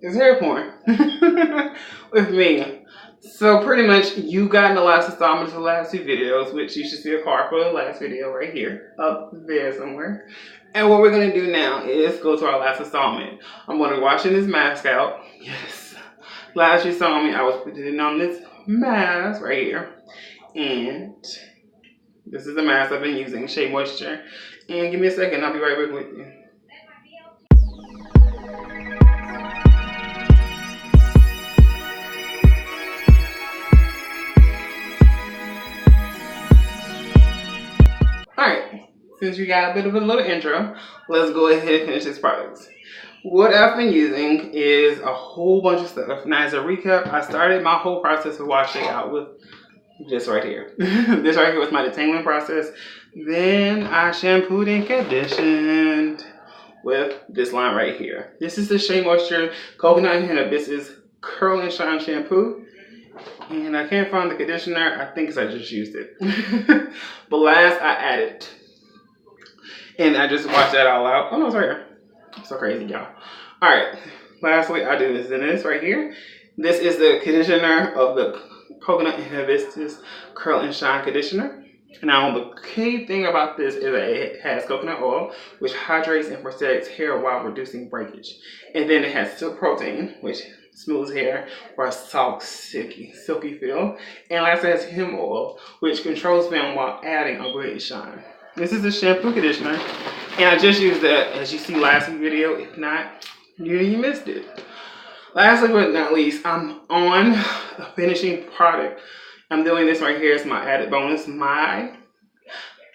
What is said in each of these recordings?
It's hair porn with me. So pretty much you got in the last installment of the last two videos, which you should see a card for the last video right here, up there somewhere. And what we're gonna do now is go to our last installment. I'm gonna be washing this mask out. Yes. Last you saw me, I was putting on this mask right here. And this is the mask I've been using, Shea Moisture. And give me a second, I'll be right back with you. Alright, since you got a bit of a little intro, let's go ahead and finish this product. What I've been using is a whole bunch of stuff. Now, as a recap, I started my whole process of washing out with this right here. This right here was my detangling process. Then I shampooed and conditioned with this line right here. This is the Shea Moisture Coconut and Hibiscus Curl and Shine Shampoo. And I can't find the conditioner. I think I just used it. But last I added. And I just washed that all out. Oh no, it's right here. So crazy, y'all. Alright. Lastly, I do this right here. This is the conditioner of the Coconut and Hibiscus Curl and Shine Conditioner. Now, the key thing about this is that it has coconut oil, which hydrates and protects hair while reducing breakage. And then it has silk protein, which smooths hair for a soft, silky feel. And lastly, it has hemp oil, which controls film while adding a great shine. This is the shampoo conditioner, and I just used that, as you see last video. If not, you missed it. Lastly but not least, I'm on the finishing product. I'm doing this right here. It's my added bonus, my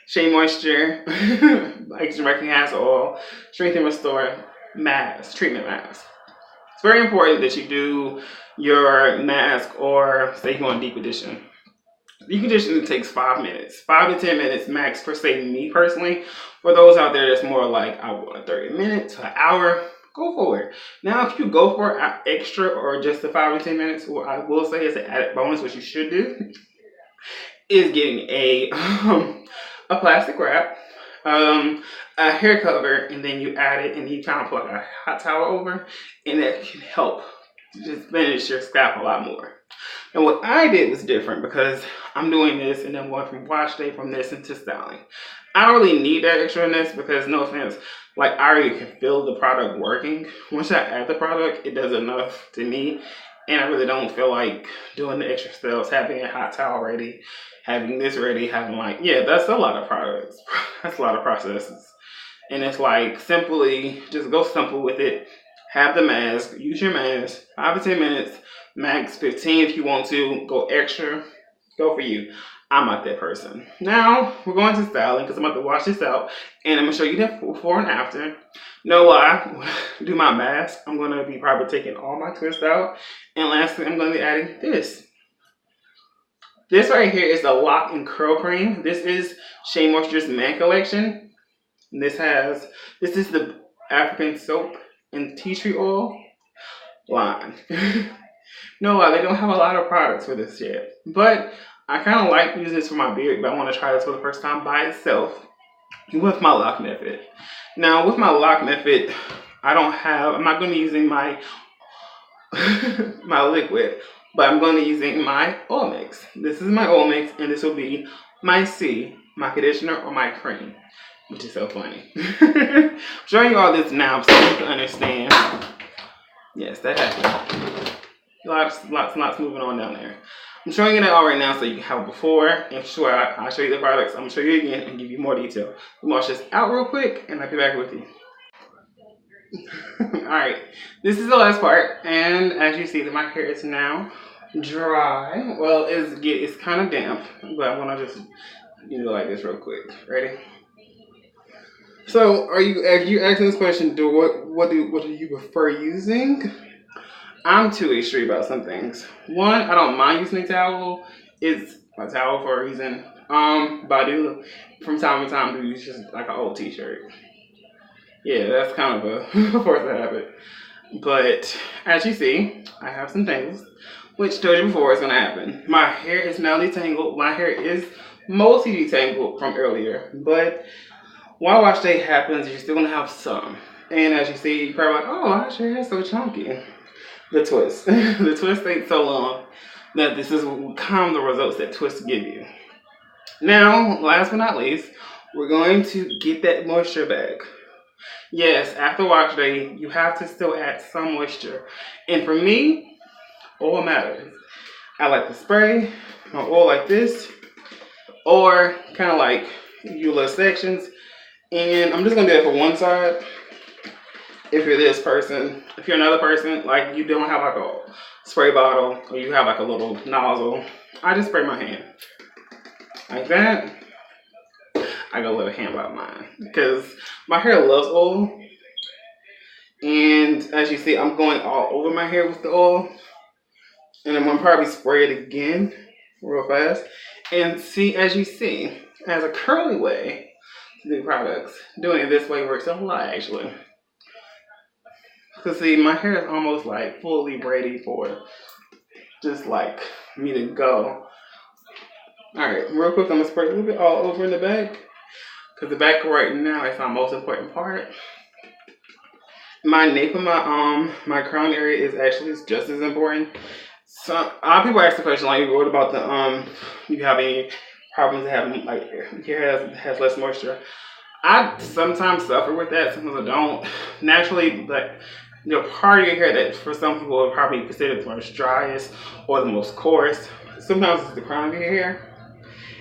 Shea Moisture Extra American Castor Oil Strength and Restore Mask, Treatment Mask. It's very important that you do your mask, or say you want deep condition. Deep conditioning takes 5 minutes, 5 to 10 minutes max per se. Me personally, for those out there that's more like, I want a 30 minutes to an hour, go for it. Now, if you go for extra or just the 5 to 10 minutes, what I will say is an added bonus, what you should do is getting a plastic wrap, a hair cover, and then you add it and you kind of put a hot towel over, and that can help just finish your scalp a lot more. And what I did was different because I'm doing this and I'm going from wash day from this into styling. I don't really need that extra in this because, no offense, like I already can feel the product working. Once I add the product, it does enough to me. And I really don't feel like doing the extra steps, having a hot towel ready, having this ready, having like, yeah, that's a lot of products. That's a lot of processes. And it's like, simply just go simple with it. Have the mask, use your mask, 5 to 10 minutes, max 15 if you want to. Go extra, go for you. I'm not that person. Now, we're going to styling because I'm about to wash this out. And I'm going to show you that before and after. No lie, do my mask. I'm going to be probably taking all my twist out. And lastly, I'm going to be adding this. This right here is the Lock and Curl Cream. This is Shea Moisture's Man Collection. And this is the African Soap and Tea Tree Oil line. No lie, they don't have a lot of products for this yet. But I kind of like using this for my beard, but I want to try this for the first time by itself with my lock method. Now, with my lock method, I'm not going to be using my my liquid, but I'm going to be using my oil mix. This is my oil mix, and this will be my C, my conditioner, or my cream, which is so funny. I'm showing you all this now so you can understand. Yes, that happened. Lots moving on down there. I'm showing you that all right now so you can have it before, and sure, I'll show you the products. I'm going to show you again and give you more detail. Let me wash this out real quick, and I'll be back with you. Alright, this is the last part, and as you see, that my hair is now dry. Well, it's kind of damp, but I want to just like this real quick. Ready? So, if you asking this question, what do you prefer using? I'm too extreme about some things. One, I don't mind using a towel. It's my towel for a reason. But I do from time to time do use just like an old t-shirt. Yeah, that's kind of a force of habit. But as you see, I have some tangles, which told you before is gonna happen. My hair is now detangled. My hair is mostly detangled from earlier, but while wash day happens, you're still gonna have some. And as you see, you're probably like, oh, my hair is so chunky. the twist. The twist takes so long that this is kind of the results that twists give you. Now, last but not least, we're going to get that moisture back. Yes, after wash day, you have to still add some moisture. And for me, oil matters. I like to spray my oil like this, or kind of like you little sections. And I'm just gonna do it for one side. If you're this person, if you're another person, like you don't have like a spray bottle or you have like a little nozzle, I just spray my hand like that. I go with a hand by mine because my hair loves oil. And as you see, I'm going all over my hair with the oil. And I'm gonna probably spray it again real fast. And see, as you see, as a curly way to do products, doing it this way works a lot actually. Because see, my hair is almost like fully ready for just like me to go. Alright, real quick, I'm gonna spray a little bit all over in the back. Because the back right now is my most important part. My nape of my crown area is actually just as important. So a lot of people ask the question like, what about the you have any problems having like your hair has less moisture? I sometimes suffer with that, sometimes I don't. Naturally, like the part of your hair that for some people would probably be considered the most driest or the most coarse. Sometimes it's the crown of your hair,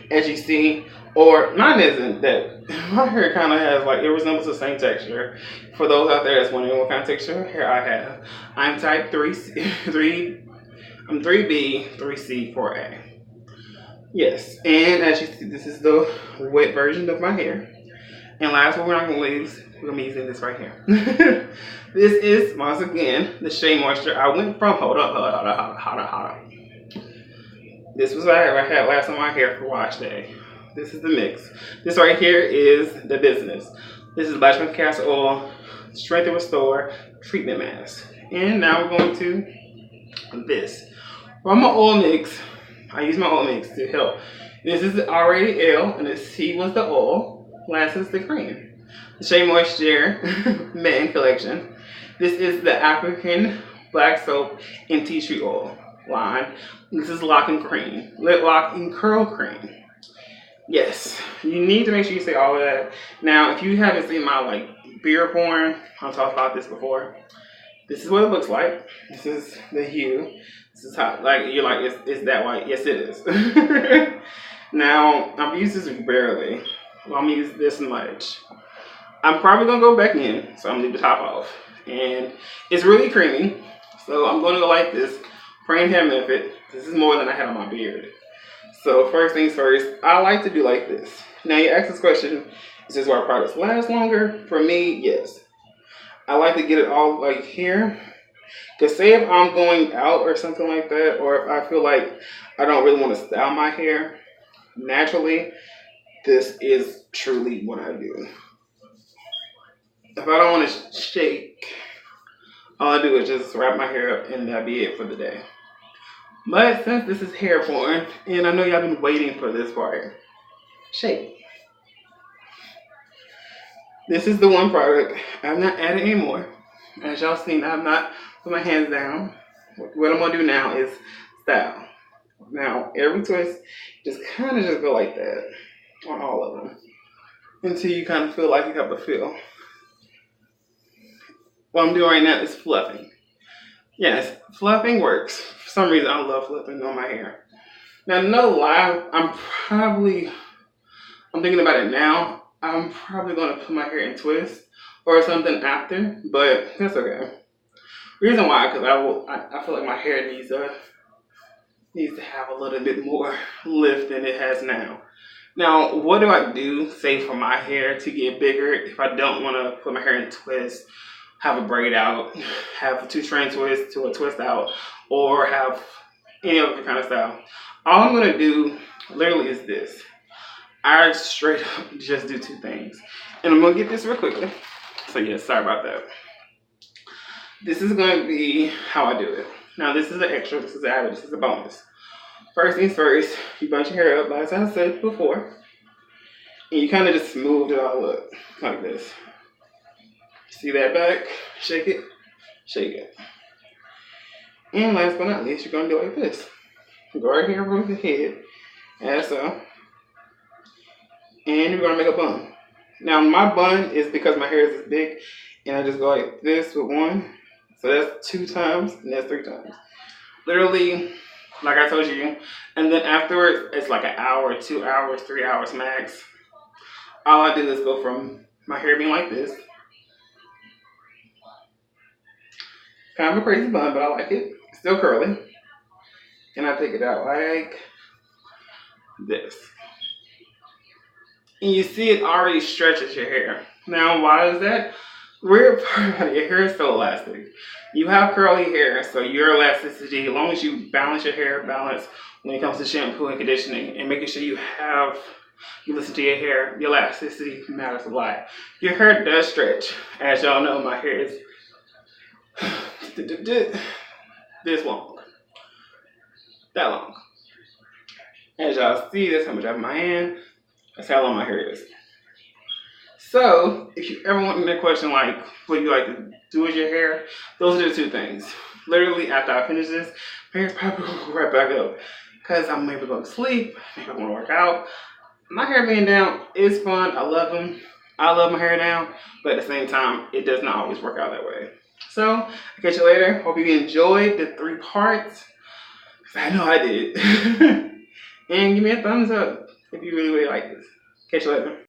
as you see. Or mine isn't that. My hair kind of has like, it resembles the same texture. For those out there that's wondering what kind of texture hair I have, I'm type 3B, 3C, 4A. Yes, and as you see, this is the wet version of my hair. And last but we're not going to leave, we're going to be using this right here. This is, once again, the Shea Moisture. I went from, hold up. This was what I had last on my hair for wash day. This is the mix. This right here is the business. This is Black Castor Oil, Strength and Restore, Treatment Mask. And now we're going to this. From my oil mix, I use my oil mix to help. This is already L, and the C was the oil. Last is the cream. The Shea Moisture Men Collection. This is the African Black Soap and Tea Tree Oil line. This is Lock and Cream. Lip Lock and Curl Cream. Yes, you need to make sure you say all of that. Now, if you haven't seen my like beard porn, I've talked about this before. This is what it looks like. This is the hue. This is how, like, you're like, it's that white. Yes, it is. Now, I've used this rarely. Well, I'm gonna use this much. I'm probably gonna go back in, so I'm gonna leave the top off. And it's really creamy, so I'm gonna go like this. Praying hair method. This is more than I had on my beard. So first things first, I like to do like this. Now you ask this question, is this why products last longer? For me, yes. I like to get it all like here. Because say if I'm going out or something like that, or if I feel like I don't really want to style my hair naturally, this is truly what I do. If I don't want to shake, all I do is just wrap my hair up and that'll be it for the day. But since this is hair porn, and I know y'all been waiting for this part, shake. This is the one product. I've not added any more. As y'all seen, I've not put my hands down. What I'm gonna do now is style. Now, every twist, just kind of just go like that on all of them until you kind of feel like you have a feel. What I'm doing right now is fluffing. Yes, fluffing works. For some reason, I love fluffing on my hair. Now, no lie, I'm thinking about it now. I'm probably going to put my hair in twists or something after, but that's okay. Reason why, because I feel like my hair needs to have a little bit more lift than it has now. Now, what do I do, say, for my hair to get bigger if I don't want to put my hair in twists, have a braid out, have a 2-strand twist to a twist out, or have any other kind of style? All I'm going to do literally is this. I straight up just do 2 things. And I'm going to get this real quickly. So yeah, sorry about that. This is going to be how I do it. Now this is the extra, this is the added, this is the bonus. First things first, you bunch your hair up, like I said before. And you kind of just smooth it all up, like this. See that back? Shake it, shake it. And last but not least, you're gonna do it like this. Go right here from the head, as so. And you're gonna make a bun. Now my bun is because my hair is this big, and I just go like this with one. So that's 2 times, and that's 3 times. Literally, like I told you. And then afterwards, it's like an hour, 2 hours, 3 hours max. All I do is go from my hair being like this. Kind of a crazy bun, but I like it. It's still curly. And I take it out like this. And you see it already stretches your hair. Now, why is that? Weird part about your hair is so elastic. You have curly hair, so your elasticity, as long as you balance your hair, balance when it comes to shampoo and conditioning, and making sure you listen to your hair, your elasticity matters a lot. Your hair does stretch. As y'all know, my hair is this long. That long. As y'all see, that's how much I have in my hand. That's how long my hair is. So, if you ever want a question like, what do you like to do with your hair? Those are the 2 things. Literally, after I finish this, my hair probably will go right back up. Because I'm maybe going to sleep, maybe I want to work out. My hair being down is fun. I love them. I love my hair down. But at the same time, it does not always work out that way. So, I'll catch you later. Hope you enjoyed the 3 parts. Because I know I did. And give me a thumbs up if you really like this. Catch you later.